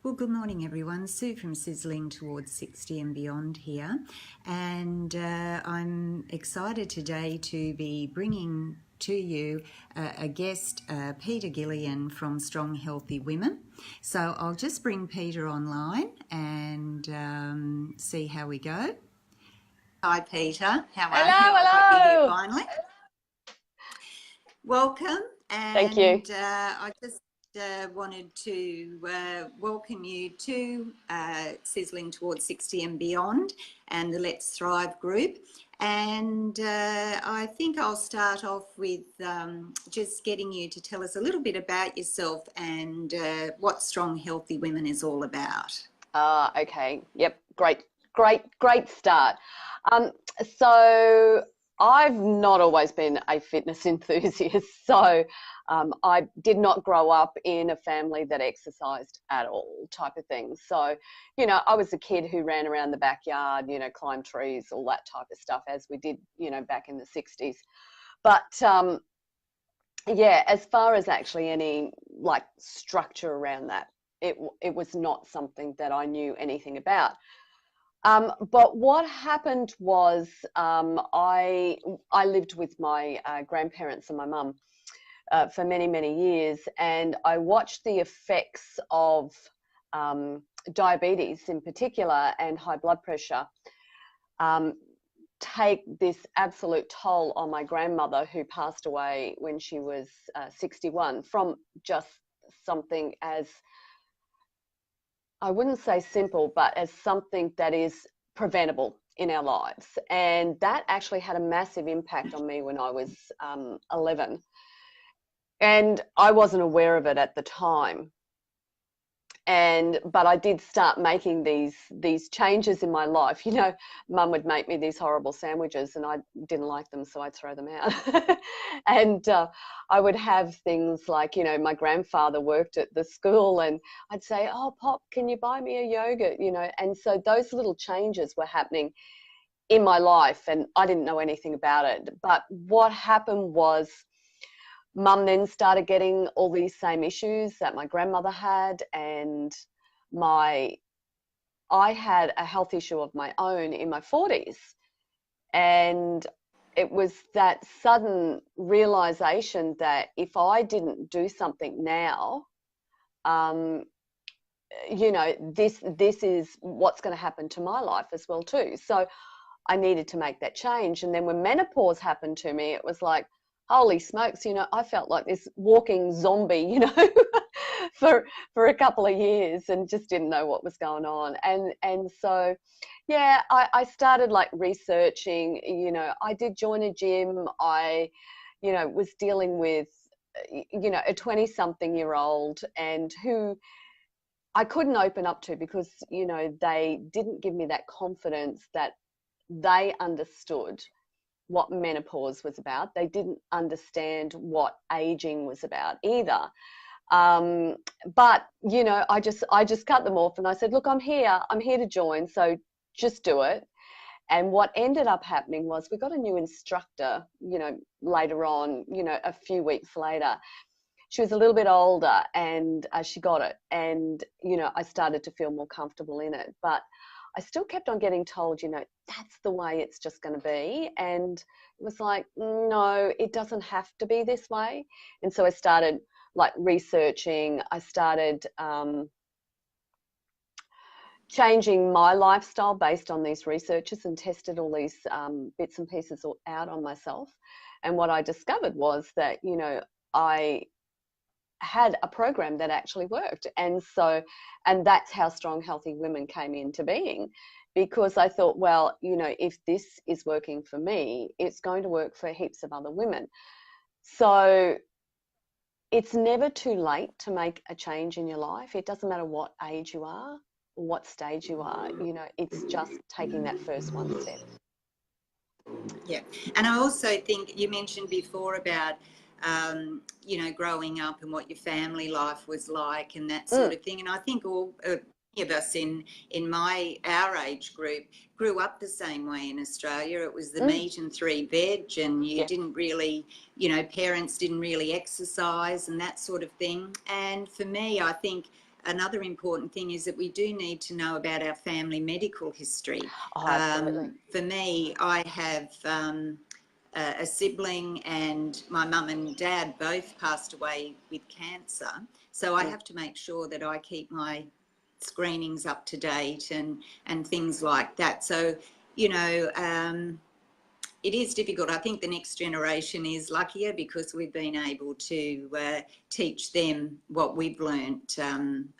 Well, good morning, everyone. Sue from Sizzling Towards 60 and Beyond here. And I'm excited today to be bringing to you a guest, Peta Gillian from Strong Healthy Women. So I'll just bring Peter online and see how we go. Hi, Peter. How are you? Hello, I got you here hello. finally. Welcome. Thank you. And I just wanted to welcome you to Sizzling Towards 60 and Beyond and the Let's Thrive group. And I think I'll start off with just getting you to tell us a little bit about yourself and what Strong Healthy Women is all about. Okay. Yep. Great start. So I've not always been a fitness enthusiast. So I did not grow up in a family that exercised at all, type of thing. So, I was a kid who ran around the backyard, climbed trees, all that type of stuff, as we did, back in the 60s. But yeah, as far as actually any like structure around that, it was not something that I knew anything about. But what happened was I lived with my grandparents and my mum for many years, and I watched the effects of diabetes in particular and high blood pressure take this absolute toll on my grandmother, who passed away when she was 61 from just something as, I wouldn't say simple, but as something that is preventable in our lives. And that actually had a massive impact on me when I was 11. And I wasn't aware of it at the time. But I did start making these changes in my life. Mum would make me these horrible sandwiches and I didn't like them, so I'd throw them out. And I would have things like, my grandfather worked at the school and I'd say, "Oh, Pop, can you buy me a yogurt?" And so those little changes were happening in my life and I didn't know anything about it. But what happened was, Mum then started getting all these same issues that my grandmother had, and I had a health issue of my own in my 40s. And it was that sudden realization that if I didn't do something now, this is what's going to happen to my life as well too. So I needed to make that change. And then when menopause happened to me, it was like, holy smokes, I felt like this walking zombie, for a couple of years and just didn't know what was going on. And so, yeah, I started like researching, I did join a gym. I, was dealing with, a 20-something-year-old and who I couldn't open up to because, they didn't give me that confidence that they understood what menopause was about. They didn't understand what aging was about either. But I just cut them off and I said, "Look, I'm here to join, so just do it." And what ended up happening was we got a new instructor, later on, a few weeks later. She was a little bit older and she got it. And, I started to feel more comfortable in it. But I still kept on getting told, that's the way it's just going to be. And it was like, no, it doesn't have to be this way. And so I started like researching. I started changing my lifestyle based on these researches and tested all these bits and pieces out on myself. And what I discovered was that, I had a program that actually worked. And that's how Strong Healthy Women came into being, because I thought, well, if this is working for me, it's going to work for heaps of other women. So it's never too late to make a change in your life. It doesn't matter what age you are or what stage you are, it's just taking that first one step. Yeah. And I also think you mentioned before about growing up and what your family life was like and that sort of thing. And I think all of us in our age group grew up the same way in Australia. It was the meat and 3 veg, and you didn't really, parents didn't really exercise and that sort of thing. And for me, I think another important thing is that we do need to know about our family medical history. Oh, absolutely. For me, I have a sibling, and my mum and dad both passed away with cancer. So I have to make sure that I keep my screenings up to date and things like that. So, you know, it is difficult. I think the next generation is luckier because we've been able to teach them what we've learnt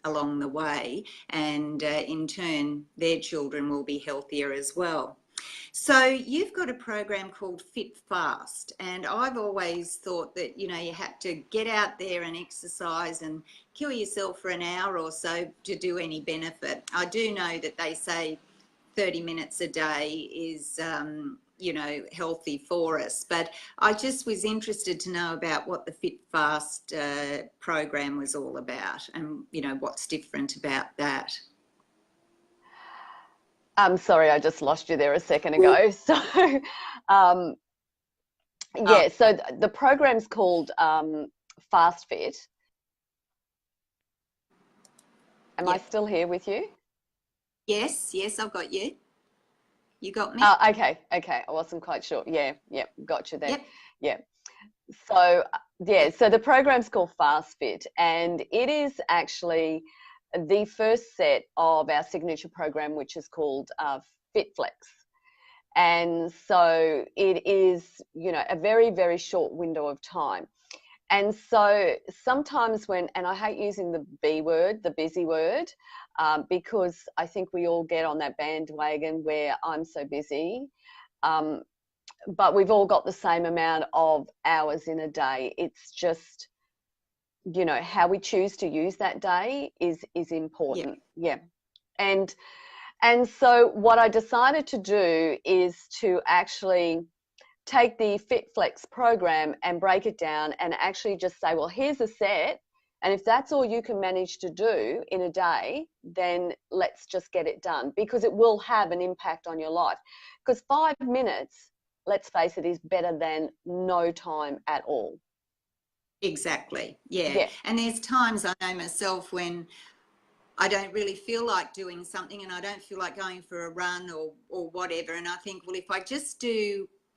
along the way, and in turn their children will be healthier as well. So you've got a program called Fit Fast, and I've always thought that, you know, you have to get out there and exercise and kill yourself for an hour or so to do any benefit. I do know that they say 30 minutes a day is, you know, healthy for us, but I just was interested to know about what the Fit Fast program was all about, and, you know, what's different about that. I'm sorry, I just lost you there a second ago. So, um, Oh, yeah, so the program's called Fast Fit. Am I yep. still here with you? Yes, yes, I've got you. You got me? Okay. I wasn't quite sure. Yeah, got you there. Yep. Yeah. So, yeah, so the program's called Fast Fit, and it is actually the first set of our signature program, which is called Fit Flex. And so it is, you know, a very, very short window of time. And so sometimes and I hate using the B word, the busy word, because I think we all get on that bandwagon where I'm so busy. But we've all got the same amount of hours in a day. It's just, you know, how we choose to use that day is Yep. important. Yeah. And so what I decided to do is to actually take the Fit Flex program and break it down and actually just say, well, here's a set. And if that's all you can manage to do in a day, then let's just get it done, because it will have an impact on your life. Because 5 minutes, let's face it, is better than no time at all. Exactly. Yeah. Yeah. And there's times I know myself when I don't really feel like doing something, and I don't feel like going for a run or whatever. And I think, well, if I just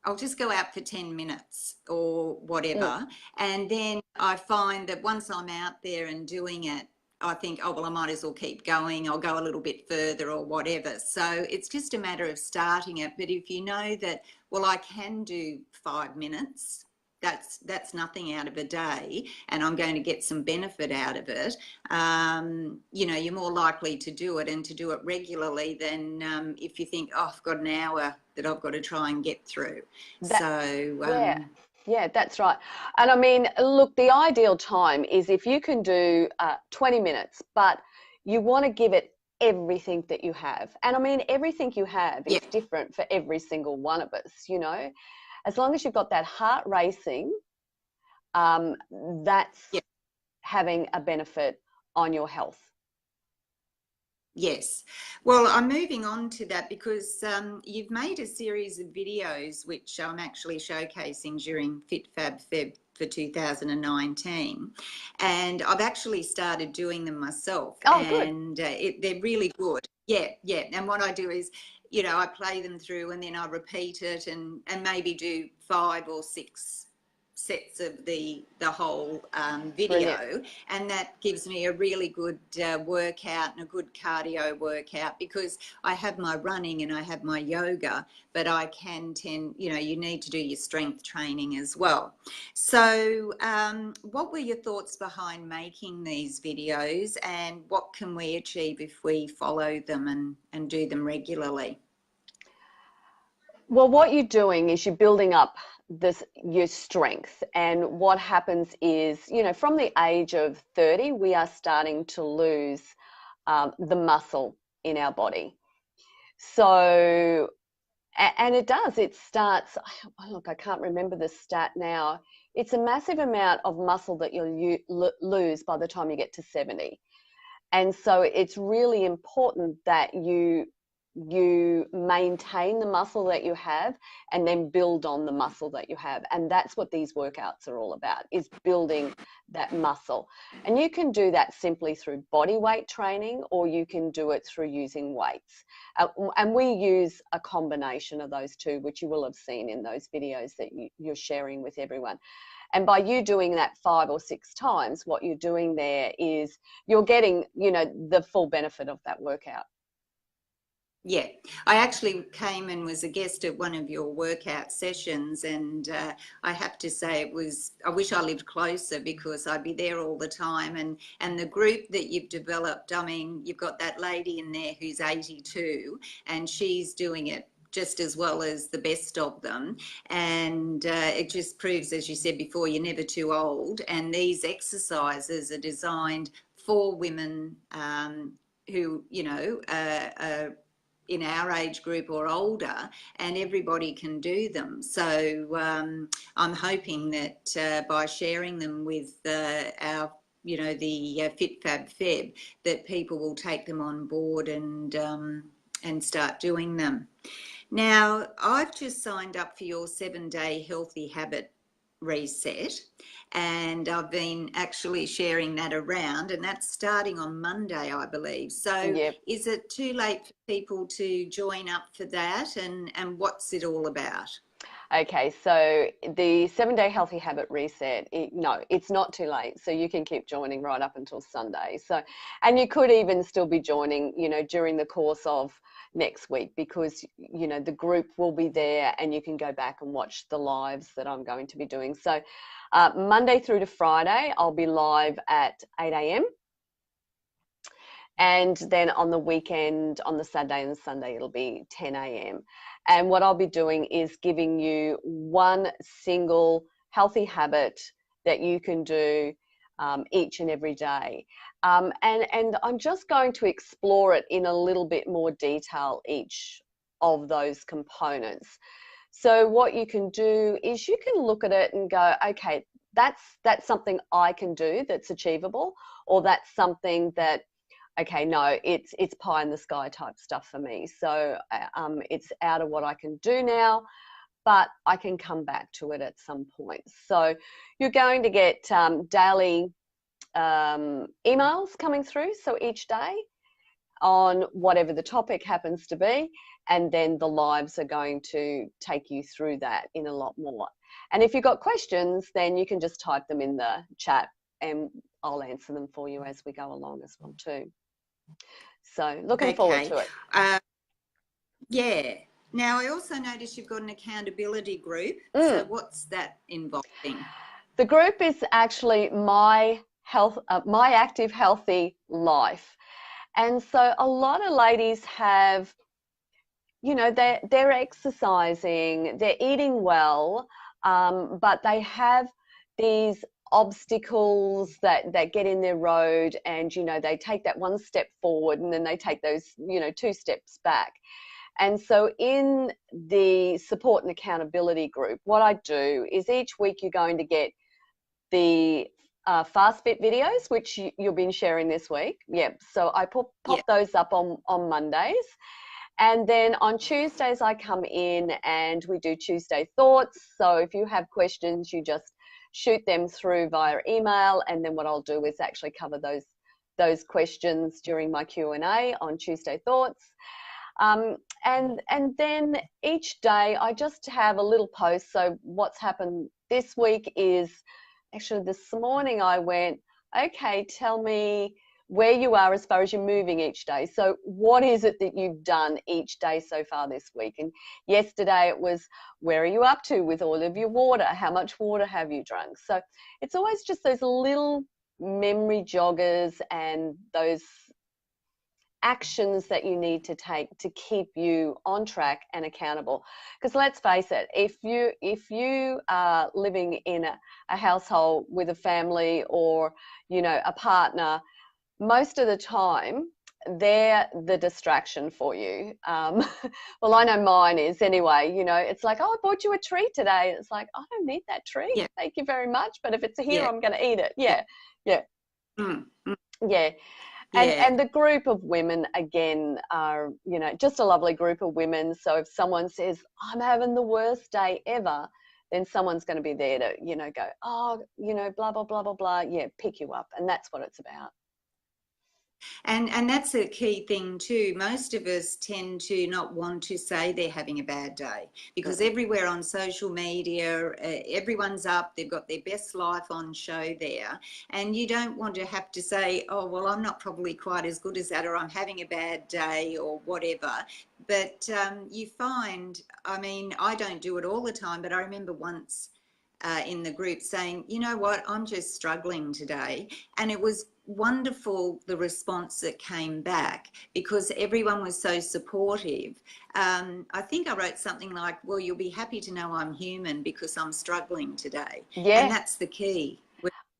I'll just go out for 10 minutes or Mm. whatever. And then I find that once I'm out there and doing it, I think, oh, well, I might as well keep going. I'll go a little bit further or whatever. So it's just a matter of starting it. But if you know that, well, I can do 5 minutes, that's nothing out of a day, and I'm going to get some benefit out of it. You know, you're more likely to do it, and to do it regularly, than if you think, oh, I've got an hour that I've got to try and get through. That, So yeah, yeah, that's right. And I mean, look, the ideal time is if you can do 20 minutes, but you want to give it everything that you have. And I mean, everything you have yeah, is different for every single one of us, you know. As long as you've got that heart racing, that's yeah. having a benefit on your health. Yes. Well, I'm moving on to that because you've made a series of videos which I'm actually showcasing during Feb for 2019, and I've actually started doing them myself, Oh, good. and they're really good. Yeah, yeah. And what I do is, you know, I play them through and then I repeat it, and maybe do 5 or 6 sets of the whole Brilliant. video, and that gives me a really good workout and a good cardio workout, because I have my running and I have my yoga, but I can tend, you know, you need to do your strength training as well. So what were your thoughts behind making these videos, and what can we achieve if we follow them and do them regularly? Well, what you're doing is you're building up your strength, and what happens is, you know, from the age of 30, we are starting to lose the muscle in our body. So, and it starts. Look, I can't remember the stat now. It's a massive amount of muscle that you'll lose by the time you get to 70. And so it's really important that you maintain the muscle that you have and then build on the muscle that you have. And that's what these workouts are all about, is building that muscle. And you can do that simply through body weight training, or you can do it through using weights. And we use a combination of those two, which you will have seen in those videos that you're sharing with everyone. And by you doing that 5 or 6 times, what you're doing there is you're getting, the full benefit of that workout. Yeah, I actually came and was a guest at one of your workout sessions, and I have to say I wish I lived closer, because I'd be there all the time. And the group that you've developed, I mean, you've got that lady in there who's 82, and she's doing it just as well as the best of them. And it just proves, as you said before, you're never too old. And these exercises are designed for women who, are in our age group or older, and everybody can do them. So I'm hoping that by sharing them with our, the Fit Fab Feb, that people will take them on board and start doing them. Now, I've just signed up for your 7-day healthy habit reset, and I've been actually sharing that around, and that's starting on Monday, I believe. So Yep. Is it too late for people to join up for that, and what's it all about? Okay, so the 7-day healthy habit reset, no, it's not too late. So you can keep joining right up until Sunday. So, and you could even still be joining, during the course of next week, because, the group will be there and you can go back and watch the lives that I'm going to be doing. So Monday through to Friday, I'll be live at 8 a.m. And then on the weekend, on the Saturday and Sunday, it'll be 10 a.m. And what I'll be doing is giving you one single healthy habit that you can do each and every day. And I'm just going to explore it in a little bit more detail, each of those components. So what you can do is you can look at it and go, okay, that's something I can do that's achievable, or that's something that, okay, no, it's pie in the sky type stuff for me. So it's out of what I can do now, but I can come back to it at some point. So you're going to get daily emails coming through, so each day, on whatever the topic happens to be, and then the lives are going to take you through that in a lot more. And if you've got questions, then you can just type them in the chat and I'll answer them for you as we go along as well too. So looking forward to it. Yeah. Now, I also noticed you've got an accountability group. So what's that involving? The group is actually my active healthy life. And so a lot of ladies have, they're exercising, they're eating well, but they have these obstacles that get in their road, and they take that one step forward and then they take those 2 steps back. And so in the support and accountability group, what I do is each week you're going to get the fast fit videos, which you've been sharing this week. Yep. So I pop those up on Mondays. And then on Tuesdays, I come in and we do Tuesday thoughts. So if you have questions, you just shoot them through via email. And then what I'll do is actually cover those questions during my Q&A on Tuesday thoughts. And then each day I just have a little post. So what's happened this week is, actually this morning I went, okay, tell me where you are as far as you're moving each day. So what is it that you've done each day so far this week? And yesterday it was, where are you up to with all of your water? How much water have you drunk? So it's always just those little memory joggers and those actions that you need to take to keep you on track and accountable. Because let's face it, if you are living in a household with a family or a partner, most of the time they're the distraction for you. Well, I know mine is anyway. It's like, oh, I bought you a tree today. It's like, I don't need that tree. Yeah. Thank you very much. But if it's here, I'm going to eat it. Yeah. And the group of women, again, are, just a lovely group of women. So if someone says, I'm having the worst day ever, then someone's going to be there to, you know, go, oh, you know, blah, blah, blah, blah, blah. Yeah, pick you up. And that's what it's about. And that's a key thing too. Most of us tend to not want to say they're having a bad day, because everywhere on social media, everyone's up, they've got their best life on show there. And you don't want to have to say, oh, well, I'm not probably quite as good as that, or I'm having a bad day, or whatever. But you find, I mean, I don't do it all the time, but I remember once in the group saying, you know what, I'm just struggling today. And it was wonderful, the response that came back, because everyone was so supportive. I think I wrote something like, well, you'll be happy to know I'm human because I'm struggling today. Yeah. And that's the key.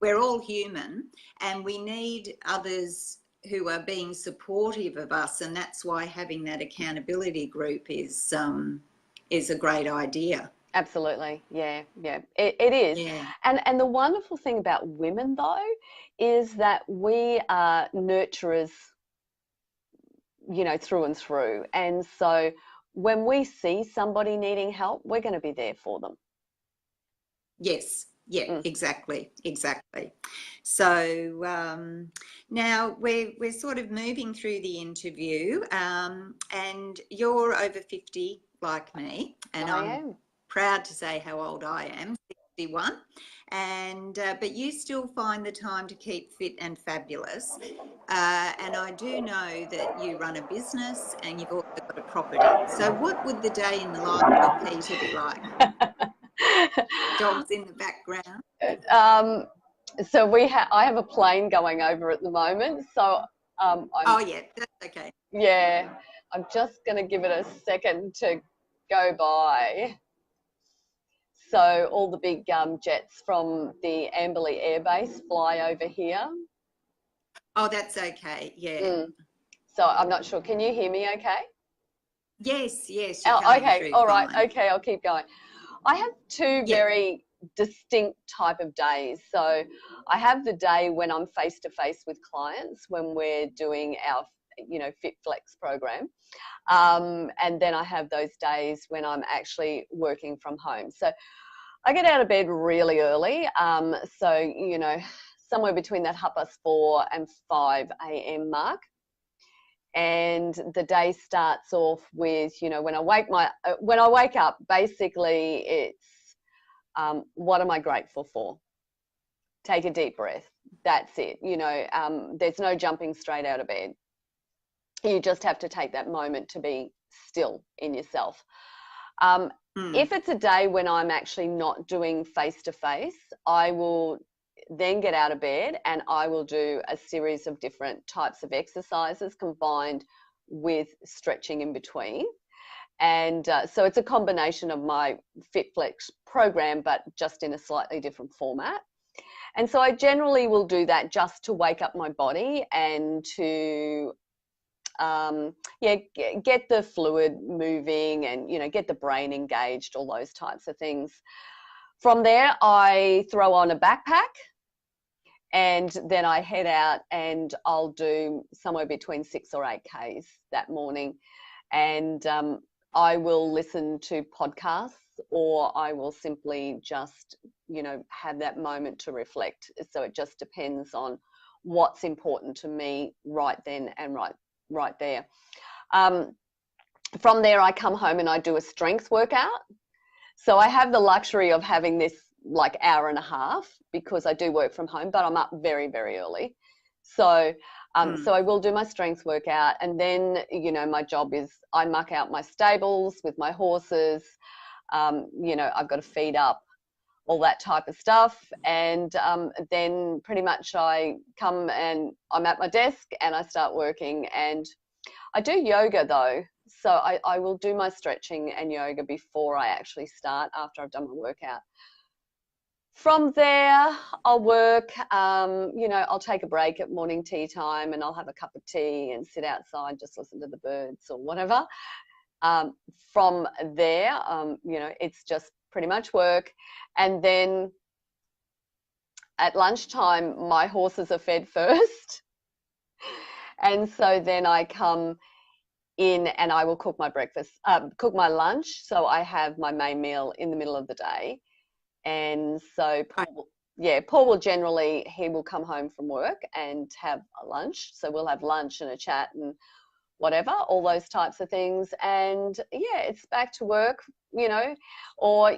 We're all human, and we need others who are being supportive of us, and that's why having that accountability group is a great idea. Absolutely. Yeah. It is. Yeah. And the wonderful thing about women, though, is that we are nurturers, you know, through and through. And so when we see somebody needing help, we're going to be there for them. Yes. Yeah, exactly. So now we're sort of moving through the interview, and you're over 50 like me, and I I'm am proud to say how old I am, 61, and but you still find the time to keep fit and fabulous, and I do know that you run a business and you've also got a property. So what would the day in the life of Peta be like? Dogs in the background. So I have a plane going over at the moment. So Oh yeah, that's okay. Yeah, I'm just going to give it a second to go by. So all the big jets from the Amberley Air Base fly over here. Oh, that's okay. Yeah. So I'm not sure. Can you hear me okay? Yes, you're coming okay, through all right. fine. Okay, I'll keep going. I have two very distinct type of days. So I have the day when I'm face to face with clients when we're doing our, you know, Fit Flex program. And then I have those days when I'm actually working from home. So I get out of bed really early. So, you know, somewhere between that 4:30 and 5 a.m. mark. And the day starts off with, you know, when I wake up, basically it's what am I grateful for? Take a deep breath. That's it. You know, there's no jumping straight out of bed. You just have to take that moment to be still in yourself. If it's a day when I'm actually not doing face-to-face, I will then get out of bed and I will do a series of different types of exercises combined with stretching in between. And so it's a combination of my FitFlex program, but just in a slightly different format. And so I generally will do that just to wake up my body and to get the fluid moving and, you know, get the brain engaged, all those types of things. From there, I throw on a backpack and then I head out and I'll do somewhere between 6 or 8 Ks that morning. And I will listen to podcasts, or I will simply just, you know, have that moment to reflect. So it just depends on what's important to me right then and right there. From there, I come home and I do a strength workout. So I have the luxury of having this like hour and a half because I do work from home, but I'm up very, very early. So I will do my strength workout, and then, you know, my job is I muck out my stables with my horses. You know, I've got to feed up, all that type of stuff. And then pretty much I come and I'm at my desk and I start working. And I do yoga though. So I will do my stretching and yoga before I actually start, after I've done my workout. From there, I'll work, you know, I'll take a break at morning tea time and I'll have a cup of tea and sit outside, just listen to the birds or whatever. From there, you know, it's just pretty much work. And then at lunchtime, my horses are fed first. And so then I come in and I will cook my breakfast, cook my lunch. So I have my main meal in the middle of the day. And so Paul will generally, he will come home from work and have a lunch. So we'll have lunch and a chat and whatever, all those types of things. And yeah, it's back to work, or,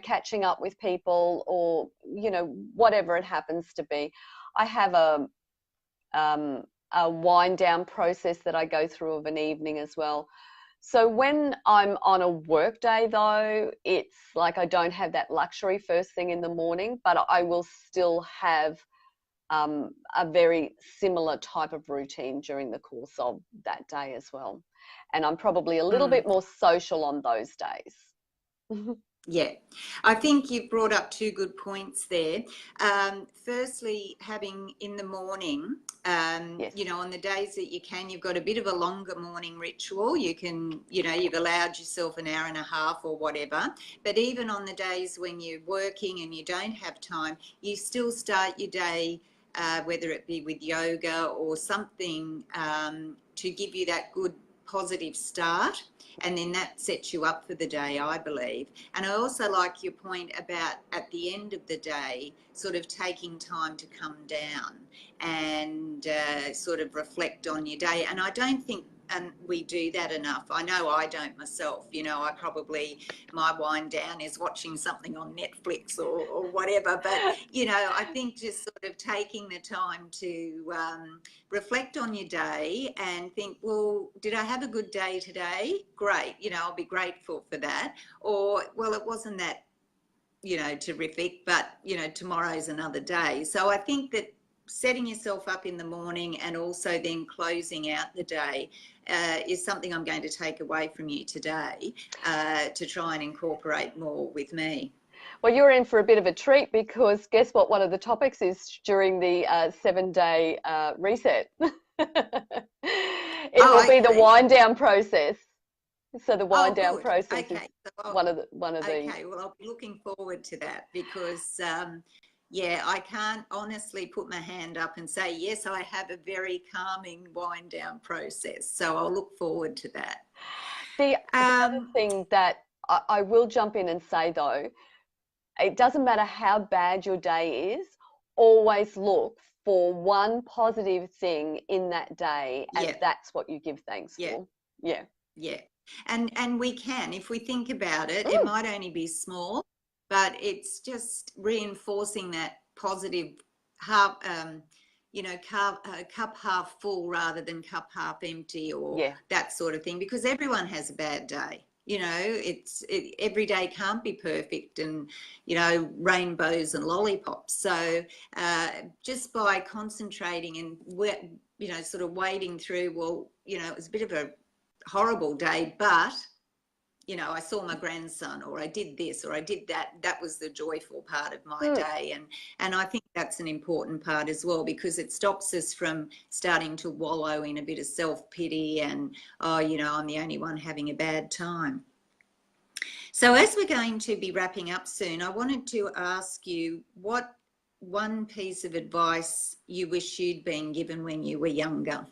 catching up with people, or, whatever it happens to be. I have a wind down process that I go through of an evening as well. So when I'm on a work day, though, it's like I don't have that luxury first thing in the morning, but I will still have a very similar type of routine during the course of that day as well. And I'm probably a little bit more social on those days. Yeah, I think you've brought up two good points there. Firstly, having in the morning, Yes. on the days that you can, you've got a bit of a longer morning ritual. You can, you've allowed yourself an hour and a half or whatever. But even on the days when you're working and you don't have time, you still start your day, whether it be with yoga or something, to give you that good positive start, and then that sets you up for the day, I believe. And I also like your point about at the end of the day sort of taking time to come down and sort of reflect on your day. And I don't think we do that enough. I know I don't myself. My wind down is watching something on Netflix or whatever. But, I think just sort of taking the time to reflect on your day and think, well, did I have a good day today? Great. I'll be grateful for that. Or, well, it wasn't that, terrific, but, tomorrow's another day. So I think that setting yourself up in the morning and also then closing out the day is something I'm going to take away from you today to try and incorporate more with me. Well, you're in for a bit of a treat, because guess what one of the topics is during the 7-day reset? It will be the wind down process. So the wind down process is one of the. Okay, well, I'll be looking forward to that, because I can't honestly put my hand up and say, yes, I have a very calming wind down process. So I'll look forward to that. The other thing that I will jump in and say, though, it doesn't matter how bad your day is, always look for one positive thing in that day, and that's what you give thanks for. Yeah. And we can, if we think about it, it might only be small, but it's just reinforcing that positive half, cup half full rather than cup half empty, or that sort of thing, because everyone has a bad day. Every day can't be perfect, and, rainbows and lollipops. So just by concentrating and, sort of wading through, well, it was a bit of a horrible day, but, I saw my grandson, or I did this, or I did that. That was the joyful part of my day. And I think that's an important part as well, because it stops us from starting to wallow in a bit of self-pity and, I'm the only one having a bad time. So as we're going to be wrapping up soon, I wanted to ask you what one piece of advice you wish you'd been given when you were younger.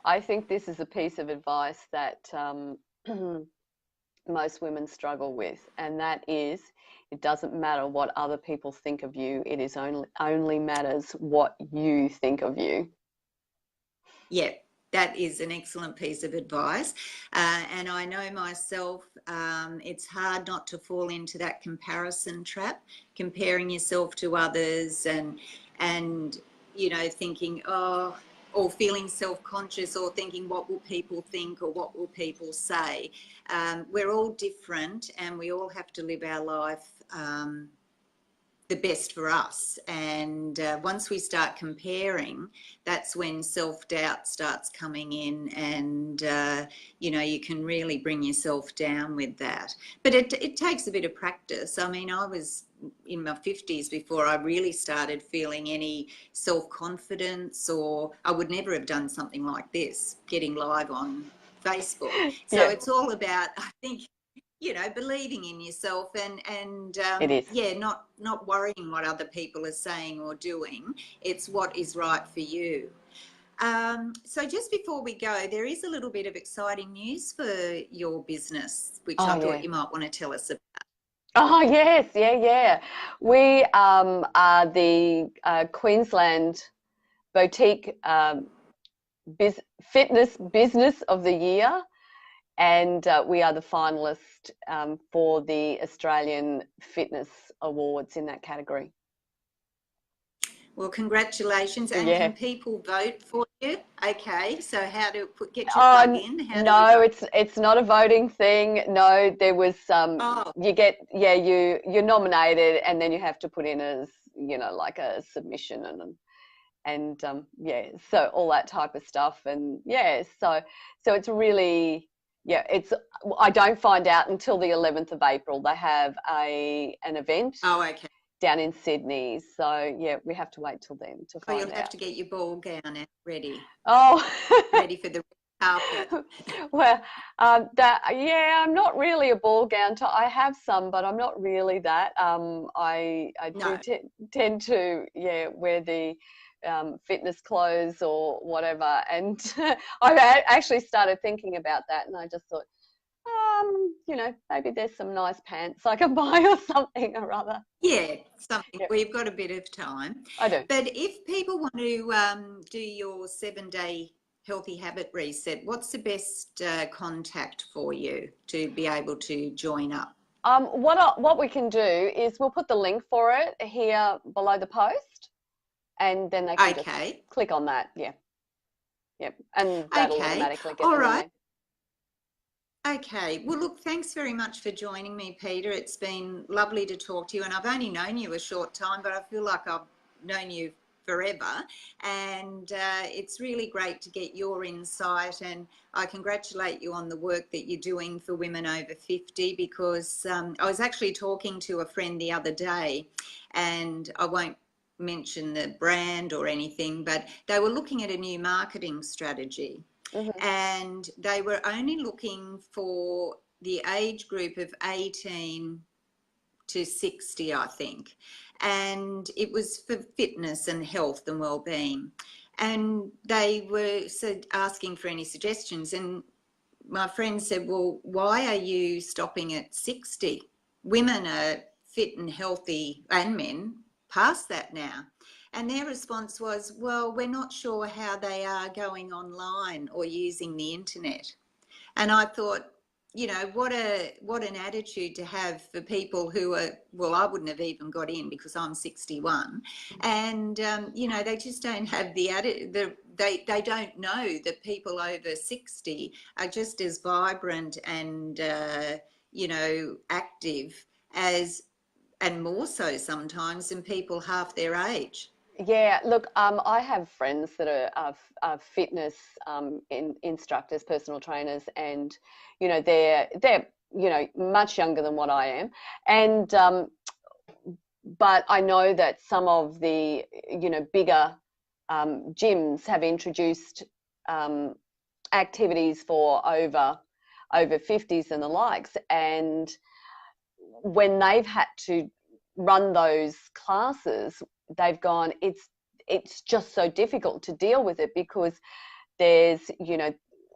I think this is a piece of advice that most women struggle with, and that is, it doesn't matter what other people think of you, it is only matters what you think of you. Yeah, that is an excellent piece of advice. And I know myself, it's hard not to fall into that comparison trap, comparing yourself to others and thinking, or feeling self-conscious, or thinking, what will people think, or what will people say? We're all different, and we all have to live our life the best for us. And once we start comparing, that's when self-doubt starts coming in, and you can really bring yourself down with that. But it takes a bit of practice. I mean, I was in my 50s before I really started feeling any self-confidence, or I would never have done something like this, getting live on Facebook. So it's all about, I think, believing in yourself and it is. not worrying what other people are saying or doing. It's what is right for you. So just before we go, there is a little bit of exciting news for your business, which I thought you might want to tell us about. Oh yes, yeah. We are the Queensland Boutique Fitness Business of the Year, and we are the finalist for the Australian Fitness Awards in that category. Well, congratulations. And Yeah. can people vote for you? Okay, so how to get your plug Oh in? How do we no, vote? it's not a voting thing. No, there was Oh, you get you're nominated, and then you have to put in as like a submission and so all that type of stuff. And so it's really, it's, I don't find out until the 11th of April. They have an event oh, okay. down in Sydney, so yeah, we have to wait till then to Oh, you'll find have out. to get your ball gown out ready, Oh. ready for the carpet. Well, I'm not really a ball gown. I have some, but I'm not really that. I do No. tend to wear the fitness clothes or whatever. And I actually started thinking about that, and I just thought, maybe there's some nice pants I can buy or something or other. Yeah, something. Yep, Well, you've got a bit of time. I do. But if people want to do your 7-day healthy habit reset, what's the best contact for you to be able to join up? What we can do is we'll put the link for it here below the post, and then they can just Okay. click on that. Yeah. Yep. And that'll Okay. automatically get All them in right. there. Okay. Well, look, thanks very much for joining me, Peter. It's been lovely to talk to you, and I've only known you a short time, but I feel like I've known you forever. And it's really great to get your insight, and I congratulate you on the work that you're doing for women over 50, because I was actually talking to a friend the other day, and I won't mention the brand or anything, but they were looking at a new marketing strategy. Mm-hmm. And they were only looking for the age group of 18 to 60, I think. And it was for fitness and health and well-being. And they were asking for any suggestions. And my friend said, well, why are you stopping at 60? Women are fit and healthy, and men, past that now. And their response was, well, we're not sure how they are going online or using the internet. And I thought, what an attitude to have for people who are, well, I wouldn't have even got in because I'm 61, and they just don't have the attitude. They don't know that people over 60 are just as vibrant and active as, and more so sometimes, than people half their age. Yeah, look, I have friends that are fitness instructors, personal trainers, and they're much younger than what I am, and but I know that some of the bigger gyms have introduced activities for over 50s and the likes, and when they've had to run those classes, they've gone, it's just so difficult to deal with it, because there's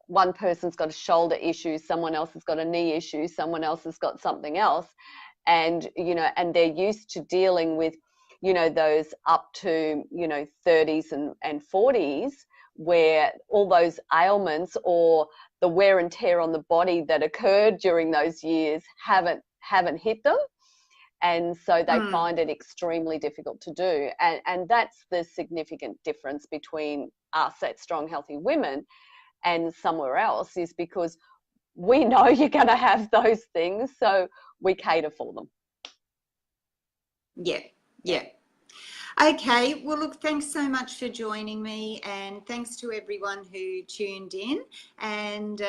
one person's got a shoulder issue, someone else has got a knee issue, someone else has got something else, and and they're used to dealing with those up to 30s and 40s, where all those ailments or the wear and tear on the body that occurred during those years haven't hit them, and so they find it extremely difficult to do. And that's the significant difference between us at Strong Healthy Women and somewhere else, is because we know you're going to have those things, so we cater for them. Yeah. Okay, well, look, thanks so much for joining me, and thanks to everyone who tuned in. And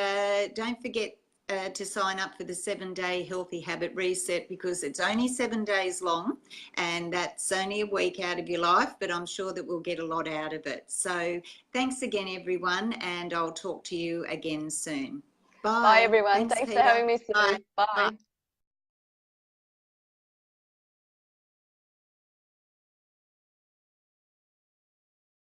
don't forget to sign up for the 7-day Healthy Habit Reset, because it's only 7 days long, and that's only a week out of your life, but I'm sure that we'll get a lot out of it. So thanks again, everyone, and I'll talk to you again soon. Bye. Bye, everyone. Thanks, Thanks for Peter. having me, Sue. Bye. Bye.